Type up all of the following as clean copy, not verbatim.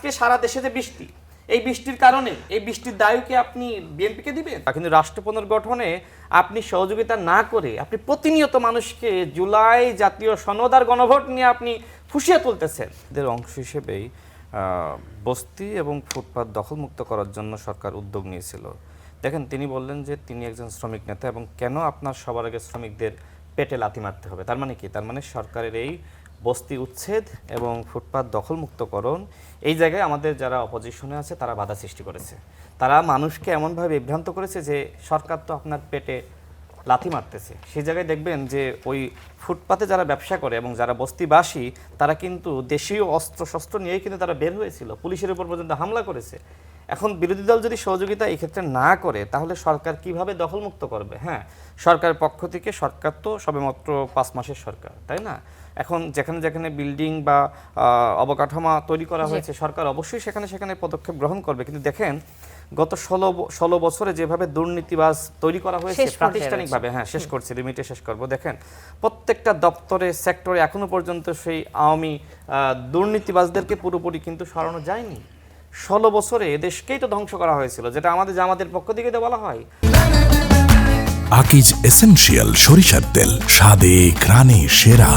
আজকে সারা দেশে যে বৃষ্টি, এই বৃষ্টির কারণে এই বৃষ্টির দায়ও কি আপনি বিএনপিকে দিবেন? কিন্তু রাষ্ট্র পুনর্গঠনে আপনি সহযোগিতা না করে আপনি প্রতিনিয়ত মানুষকে জুলাই জাতীয় সনদ আর গণভোট নিয়ে আপনি ফুঁসিয়ে তুলতেছেন। এদের অংশ হিসেবেই বস্তি এবং ফুটপাত দখলমুক্ত করার জন্য সরকার উদ্যোগ নিয়েছিল। দেখেন, তিনি বললেন যে তিনি একজন শ্রমিক নেতা এবং কেন আপনার সবার আগে শ্রমিকদের পেটে লাথি মারতে হবে। তার মানে কি? তার মানে সরকারের এই বস্তি উচ্ছেদ এবং ফুটপাত দখলমুক্তকরণ এই জায়গায় আমাদের যারা অপোজিশনে আছে তারা বাধা সৃষ্টি করেছে। তারা মানুষকে এমনভাবে বিভ্রান্ত করেছে যে সরকার তো আপনার পেটে লাথি মারতেছে। সেই জায়গায় দেখবেন যে ওই ফুটপাতে যারা ব্যবসা করে এবং যারা বস্তিবাসী তারা কিন্তু দেশীয় অস্ত্রশস্ত্র নিয়েই কিন্তু তারা বের হয়েছিল, পুলিশের উপর পর্যন্ত হামলা করেছে। এখন বিরোধী দল যদি সহযোগিতা এই ক্ষেত্রে না করে তাহলে সরকার কিভাবে দখলমুক্ত করবে? হ্যাঁ, সরকারের পক্ষ থেকে, সরকার তো সবেমাত্র 5 মাসের সরকার, তাই না? এখন যেখানে যেখানে বিল্ডিং বা অবকাঠামো তৈরি করা হয়েছে সরকার অবশ্যই সেখানে সেখানে পদক্ষেপ গ্রহণ করবে। কিন্তু দেখেন, গত 16 বছরে যেভাবে দুর্নীতিবাজ তৈরি করা হয়েছে প্রাতিষ্ঠানিকভাবে, হ্যাঁ শেষ করছি, লিমিটে শেষ করব। দেখেন, প্রত্যেকটা দপ্তরে, সেক্টরে এখনো পর্যন্ত সেই আওয়ামী দুর্নীতিবাজদেরকে পুরোপুরি কিন্তু সরানো যায়নি। 16 বছরে এদেশকেই তো ধ্বংস করা হয়েছিল, যেটা আমাদের পক্ষ থেকে তো বলা হয়। আকিজ এসেনশিয়াল সরিষার তেল, স্বাদে ঘ্রাণে সেরা।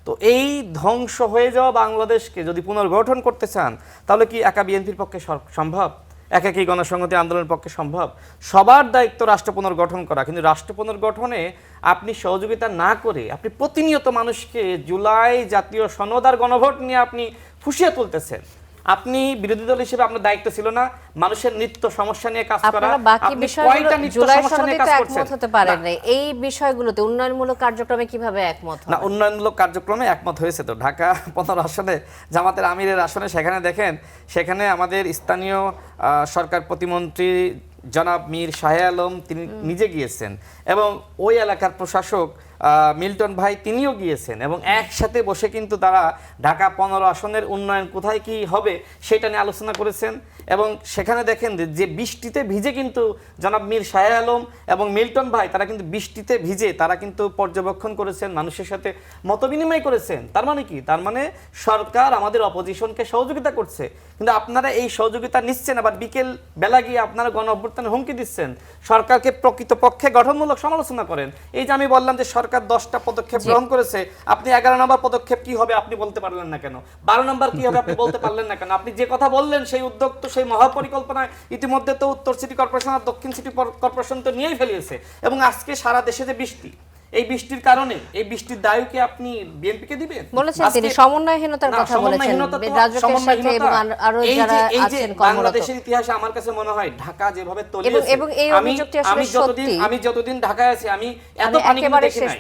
তো এই ধ্বংস হয়ে যাওয়া বাংলাদেশকে যদি পুনর্গঠন করতে চান তাহলে কি একা বিএনপির পক্ষে সম্ভব? একা কি গণসংহতি আন্দোলনের পক্ষে সম্ভব? সবার দায়িত্ব রাষ্ট্র পুনর্গঠন করা, কিন্তু রাষ্ট্র পুনর্গঠনে আপনি সহযোগিতা না করে আপনি প্রতিনিয়ত মানুষকে জুলাই জাতীয় সনদ আর গণভোট নিয়ে আপনি ফুঁসিয়ে তুলতেছেন। আপনি বিরোধী দল হিসেবে আপনার দায়িত্ব ছিল না মানুষের নিত্য সমস্যা নিয়ে কাজ করা? বাকি বিষয়গুলো জুলাই সনদে একমত হতে পারেন না, এই বিষয়গুলোতে উন্নয়নমূলক কার্যক্রমে কিভাবে একমত হবে? না, উন্নয়নমূলক কার্যক্রমে একমত হয়েছে তো। ঢাকা 15 আসনে জামাতের আমিরের আসনে সেখানে দেখেন, সেখানে আমাদের স্থানীয় সরকার প্রতিমন্ত্রী জনাব মীর শাহে আলম তিনি নিজে গিয়েছেন এবং ওই এলাকার প্রশাসক মিল্টন ভাই তিনিও গিয়েছেন এবং একসাথে বসে কিন্তু তারা ঢাকা 15 আসনের উন্নয়ন কোথায় কি হবে সেটা নিয়ে আলোচনা করেছেন। এবং সেখানে দেখেন যে বৃষ্টিতে ভিজে কিন্তু জনাব মীর শাহে আলম এবং মিল্টন ভাই তারা কিন্তু বৃষ্টিতে ভিজে তারা কিন্তু পর্যবেক্ষণ করেছেন, মানুষের সাথে মতবিনিময় করেছেন। তার মানে কি? তার মানে সরকার আমাদের অপোজিশনকে সহযোগিতা করছে, কিন্তু আপনারা এই সহযোগিতা নিচ্ছেন, আবার বিকেল বেলা গিয়ে আপনারা গণ অভ্যুত্থানে হুমকি দিচ্ছেন। সরকারকে প্রকৃতপক্ষে গঠনমূলক সমালোচনা করেন। এই যে আমি বললাম যে সরকার 10টা পদক্ষেপ গ্রহণ করেছে, আপনি 11 নম্বর পদক্ষেপ কি হবে আপনি বলতে পারলেন না কেন? 12 নম্বর কি হবে আপনি বলতে পারলেন না কেন? আপনি যে কথা বললেন সেই উদ্যোগ তো, সেই মহাপরিকল্পনায় ইতিমধ্যে তো উত্তর সিটি কর্পোরেশন আর দক্ষিণ সিটি কর্পোরেশন তো নিয়েই ফেলিয়েছে। এবং আজকে সারা দেশে যে বৃষ্টি, এই বৃষ্টির কারণে এই বৃষ্টির দায়ও কি আপনি বিএনপিকে দিবেন? বলেছেন তিনি সমন্বয়হীনতার কথা বলেছেন রাজকের সাথে এবং আরো যারা আছেন কর্মরত। বাংলাদেশের ইতিহাসে আমার কাছে মনে হয় ঢাকা যেভাবে তলিয়েছে, এবং এই অভিযোগটি আসলে সত্যি। আমি যতদিন ঢাকায় আছি আমি এত পানি দেখি নাই।